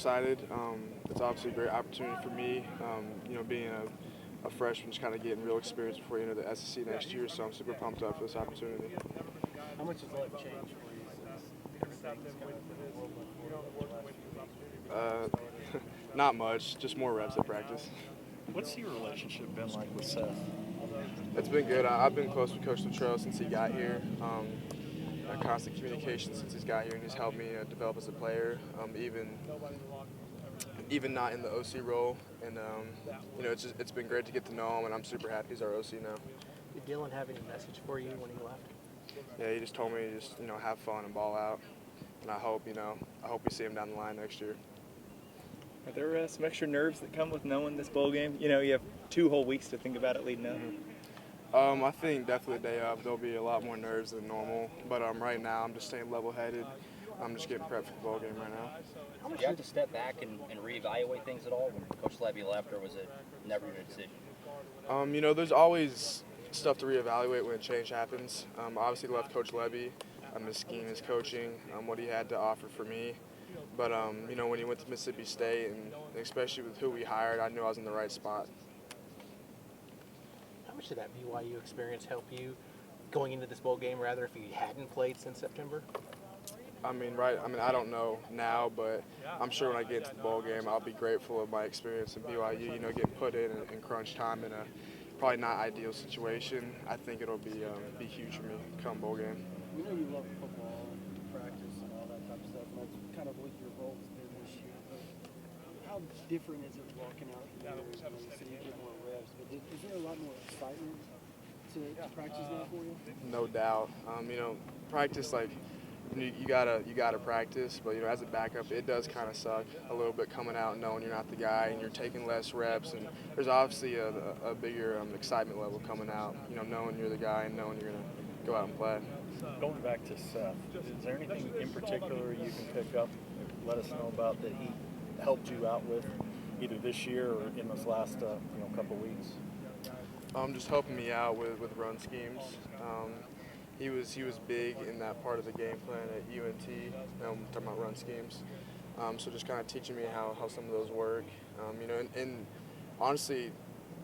excited. It's obviously a great opportunity for me. Being a freshman, just kind of getting real experience before you enter the SEC next year. So I'm super pumped up for this opportunity. How much has life changed for you since things kind of Not much, just more reps at practice. What's your relationship been like with Seth? It's been good. I've been close with Coach Latrell since he got here. Constant communication since he's got here, and he's helped me develop as a player, even not in the OC role. And it's been great to get to know him, and I'm super happy he's our OC now. Did Dylan have any message for you when he left? Yeah, he just told me to just have fun and ball out, and I hope we see him down the line next year. Are there some extra nerves that come with knowing this bowl game? You have 2 whole weeks to think about it leading up. Mm-hmm. I think definitely the day of there'll be a lot more nerves than normal, but right now I'm just staying level-headed. I'm just getting prepped for the bowl game right now. Did you have to step back and reevaluate things at all when Coach Levy left, or was it never your decision? There's always stuff to reevaluate when a change happens. Obviously left Coach Levy, his scheme, his coaching, what he had to offer for me. But, when he went to Mississippi State, and especially with who we hired, I knew I was in the right spot. How much did that BYU experience help you going into this bowl game, rather, if you hadn't played since September? I don't know now, but I'm sure when I get to the bowl game, I'll be grateful of my experience at BYU, getting put in crunch time in a probably not ideal situation. I think it'll be huge for me come bowl game. We know you love football and practice and all that type of stuff, and that's kind of what your role has been this year. But how different is it walking out here when you say you get more reps? But is there a lot more excitement to practice now for you? No doubt. Practice, you gotta practice, but as a backup, it does kind of suck a little bit coming out and knowing you're not the guy and you're taking less reps, and there's obviously a bigger excitement level coming out. Knowing you're the guy and knowing you're gonna go out and play. Going back to Seth, is there anything in particular you can pick up, let us know about that he helped you out with, either this year or in this last couple weeks? Just helping me out with run schemes. He was big in that part of the game plan at UNT. I'm talking about run schemes. So just kind of teaching me how some of those work. And honestly,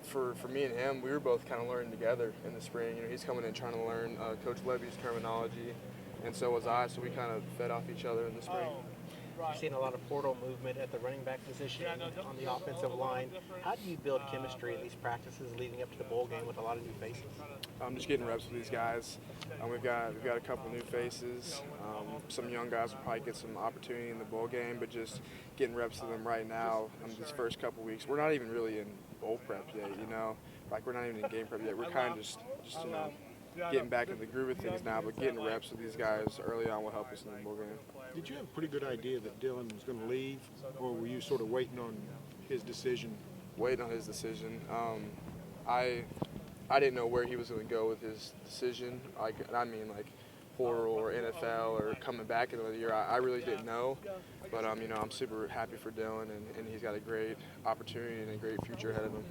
for me and him, we were both kind of learning together in the spring. He's coming in trying to learn Coach Levy's terminology, and so was I. So we kind of fed off each other in the spring. You've seen a lot of portal movement at the running back position on the offensive line. How do you build chemistry in these practices leading up to the bowl game with a lot of new faces? I'm just getting reps with these guys. We've got a couple new faces. Some young guys will probably get some opportunity in the bowl game, but just getting reps with them right now. These first couple weeks, we're not even really in bowl prep yet. We're not even in game prep yet. We're kind of just getting back in the groove of things now, but getting reps with these guys early on will help us in the bowl game. Did you have a pretty good idea that Dylan was going to leave, or were you sort of waiting on his decision? Waiting on his decision. I didn't know where he was going to go with his decision. Portal or NFL or coming back another year. I really didn't know, but I'm super happy for Dylan, and he's got a great opportunity and a great future ahead of him.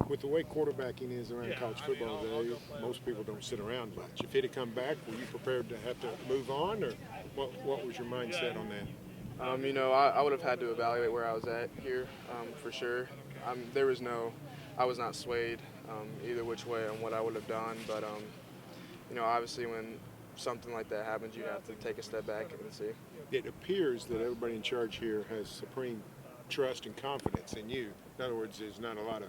With the way quarterbacking is around college football today, most people don't sit around much. If it had come back, were you prepared to have to move on, or what was your mindset on that? I would have had to evaluate where I was at here for sure. I was not swayed either which way on what I would have done, but obviously when something like that happens, you have to take a step back and see. It appears that everybody in charge here has supreme trust and confidence in you. In other words, there's not a lot of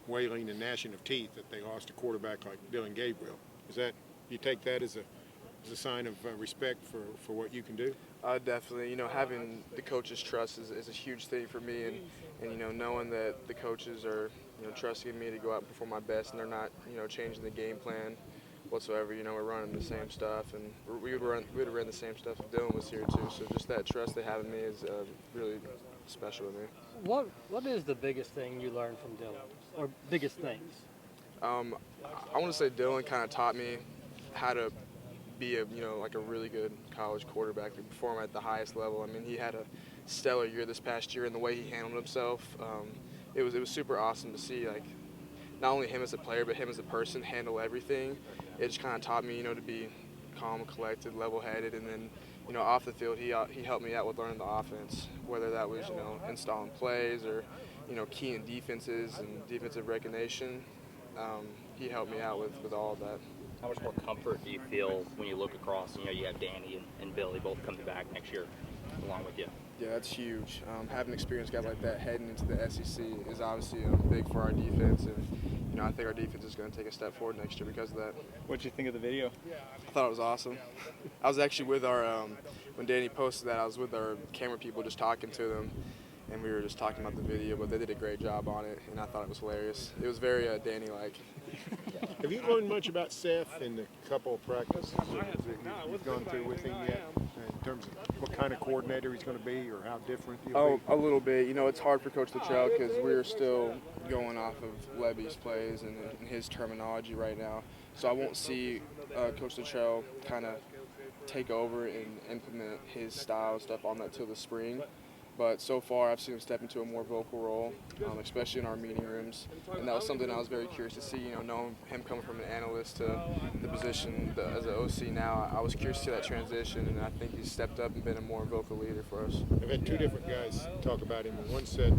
wailing and gnashing of teeth that they lost a quarterback like Dylan Gabriel. Is that, you take that as a sign of respect for what you can do? Definitely. Having the coaches' trust is a huge thing for me, and knowing that the coaches are trusting me to go out and perform my best, and they're not changing the game plan whatsoever. We're running the same stuff, and we would have run the same stuff if Dylan was here too. So just that trust they have in me is really special to me. What is the biggest thing you learned from Dylan, or biggest things? I want to say Dylan kind of taught me how to be a really good college quarterback and perform at the highest level. He had a stellar year this past year, and the way he handled himself, it was super awesome to see. Not only him as a player, but him as a person handle everything. It just kind of taught me, to be calm, collected, level-headed, and then, off the field, he helped me out with learning the offense, whether that was, installing plays or, keying defenses and defensive recognition. He helped me out with all of that. How much more comfort do you feel when you look across? You have Danny and Billy both coming back next year along with you. Yeah, that's huge. Having experienced guys like that heading into the SEC is obviously big for our defense, and I think our defense is going to take a step forward next year because of that. What did you think of the video? I thought it was awesome. I was actually with our when Danny posted that, I was with our camera people just talking to them, and we were just talking about the video, but they did a great job on it, and I thought it was hilarious. It was very Danny-like. Have you learned much about Seth in the couple of practices that you've gone through with him yet, in terms of what kind of coordinator he's going to be or how different he'll be? A little bit. It's hard for Coach Luttrell because we're still going off of Levy's plays and his terminology right now. So I won't see Coach Luttrell kind of take over and implement his style and stuff on that till the spring. But so far, I've seen him step into a more vocal role, especially in our meeting rooms. And that was something I was very curious to see, knowing him coming from an analyst to the position as an OC now. I was curious to see that transition, and I think he's stepped up and been a more vocal leader for us. I've had two different guys talk about him. One said,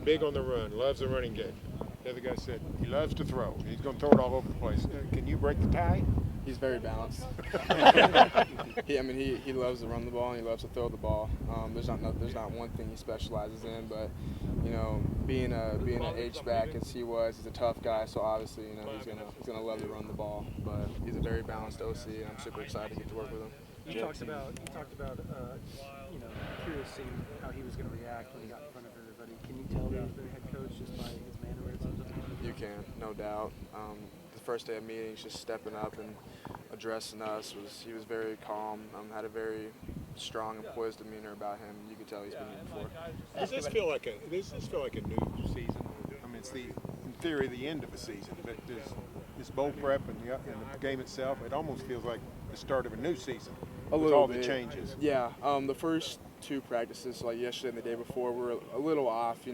big on the run, loves the running game. The other guy said, he loves to throw. He's going to throw it all over the place. Can you break the tie? He's very balanced. He loves to run the ball and he loves to throw the ball. There's not one thing he specializes in, but being an H-back as he was, he's a tough guy. So obviously, he's gonna love to run the ball. But he's a very balanced OC, and I'm super excited to get to work with him. You talked about curious seeing how he was going to react when he got in front of everybody. Can you tell that he's been a head coach just by his mannerisms? You can, no doubt. The first day of meetings, just stepping up and addressing us, he was very calm. Had a very strong and poised demeanor about him. You could tell he's been here before. Does this feel like a new season? I mean, it's in theory the end of a season, but this bowl prep and the game itself, it almost feels like the start of a new season. With all the changes. Yeah, the first two practices, like yesterday and the day before, were a little off.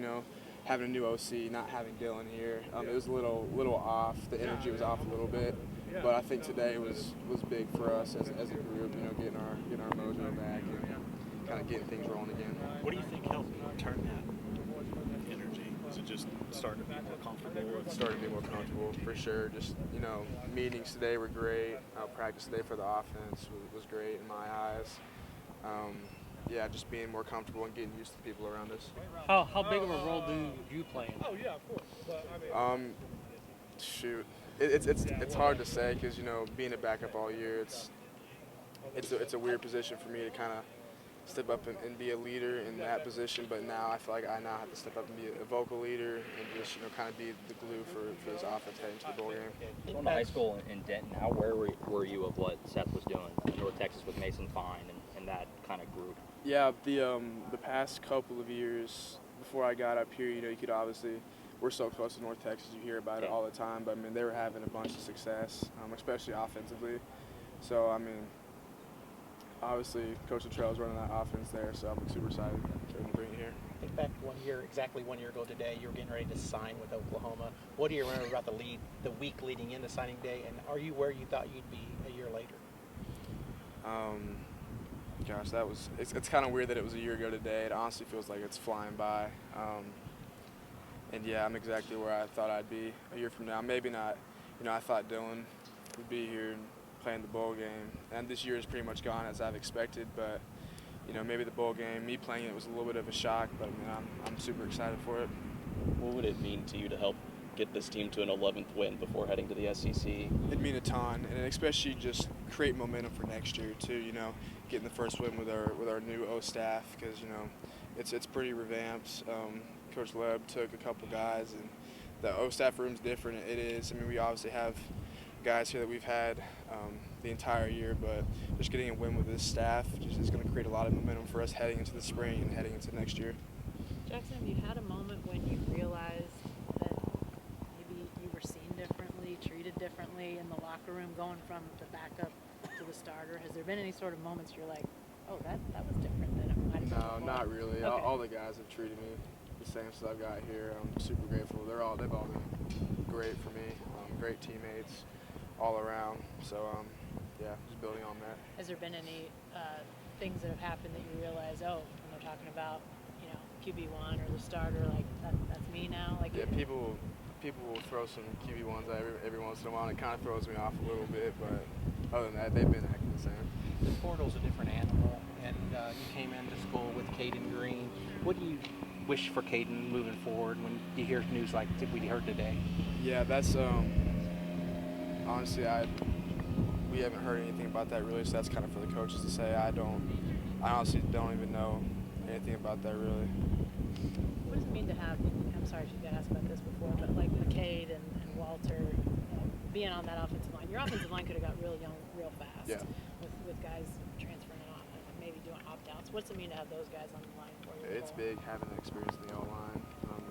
Having a new OC, not having Dylan here, it was a little off. The energy was off a little bit, but I think today was big for us as a group. Getting our mojo back and kind of getting things rolling again. What do you think helped turn that energy? Was it just starting to be more comfortable? Starting to be more comfortable, for sure. Just, meetings today were great. Practice today for the offense was great in my eyes. Just being more comfortable and getting used to the people around us. How big of a role do you play in? Oh yeah, of course. Shoot, it's hard to say because being a backup all year, it's a weird position for me to kind of step up and be a leader in that position. But now I feel like I now have to step up and be a vocal leader and just kind of be the glue for this offense heading to the bowl game. Going to high school in Denton, how aware were you of what Seth was doing in North Texas with Mason Fine and that kind of group? Yeah, the past couple of years before I got up here, you could obviously, we're so close to North Texas, you hear about it all the time, but they were having a bunch of success, especially offensively. So obviously Coach Luttrell is running that offense there, so I'm super excited to bring it here. I think back exactly 1 year ago today, you were getting ready to sign with Oklahoma. What do you remember about the week leading into signing day, and are you where you thought you'd be a year later? Gosh, it's kind of weird that it was a year ago today. It honestly feels like it's flying by. And yeah, I'm exactly where I thought I'd be a year from now. Maybe not. I thought Dylan would be here and playing the bowl game. And this year is pretty much gone as I've expected, but maybe the bowl game, me playing it was a little bit of a shock, but I'm super excited for it. What would it mean to you to help get this team to an 11th win before heading to the SEC? It'd mean a ton, and especially just create momentum for next year too. Getting the first win with our new O staff because it's pretty revamped. Coach Leb took a couple guys, and the O staff room's different. It is. We obviously have guys here that we've had the entire year, but just getting a win with this staff is going to create a lot of momentum for us heading into the spring and heading into next year. Jackson, have you had a moment when you realized that maybe you were seen differently, treated differently in the locker room, going from the backup to the starter? Has there been any sort of moments you're like, oh, that was different than it might have been before? No, not really. Okay. All the guys have treated me the same since I've got here. I'm super grateful. They've all been great for me. Great teammates all around. So yeah, just building on that. Has there been any things that have happened that you realize, oh, when they're talking about, you know, QB1 or the starter, like that's me now? Like Yeah, people will throw some QB1s every once in a while, and it kind of throws me off a little bit, but other than that, they've been acting the same. The portal's a different animal, and you came into school with Caden Green. What do you wish for Caden moving forward when you hear news like we heard today? Yeah, that's honestly, we haven't heard anything about that really, so that's kind of for the coaches to say. I honestly don't even know anything about that really. what does it mean to have, I'm sorry if you got asked about this before, but like McCade and Walter being on that offensive line? Your offensive line could have got real young real fast with guys transferring on and maybe doing opt-outs. What's it mean to have those guys on the line for you? It's big having the experience in the O-line,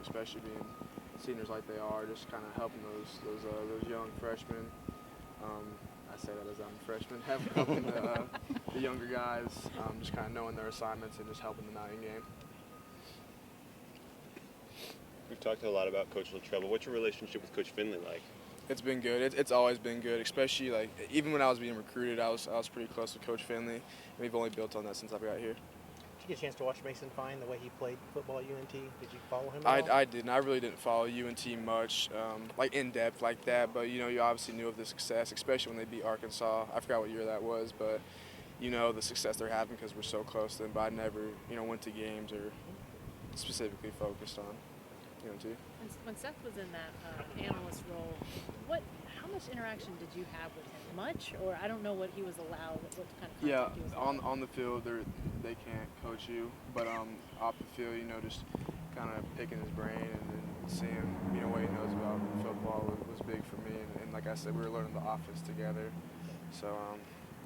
especially being seniors like they are, just kind of helping those young freshmen. I say that as I'm a freshman, helping the younger guys, just kind of knowing their assignments and just helping them out in game. We've talked a lot about Coach Latrell. What's your relationship with Coach Finley like? It's been good. It's always been good, especially like even when I was being recruited, I was pretty close with Coach Finley, and we've only built on that since I got here. Did you get a chance to watch Mason Fine, the way he played football at UNT? Did you follow him at all? I didn't. I really didn't follow UNT much, like in depth like that. But you know, you obviously knew of the success, especially when they beat Arkansas. I forgot what year that was, but you know the success they're having because we're so close to them. But I never, went to games or specifically focused on UNT. When Seth was in that analyst role, how much interaction did you have with him? Much, or I don't know what he was allowed. What kind of contact he was allowed? On the field, they can't coach you, but off the field, just kind of picking his brain and then seeing what he knows about football was big for me. And like I said, we were learning the offense together, so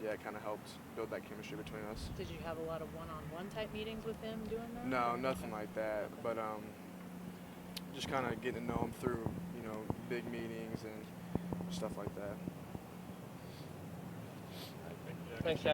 yeah, it kind of helped build that chemistry between us. Did you have a lot of one-on-one type meetings with him doing that? No, nothing like that, but just kind of getting to know him through big meetings and stuff like that. Thanks, Jack.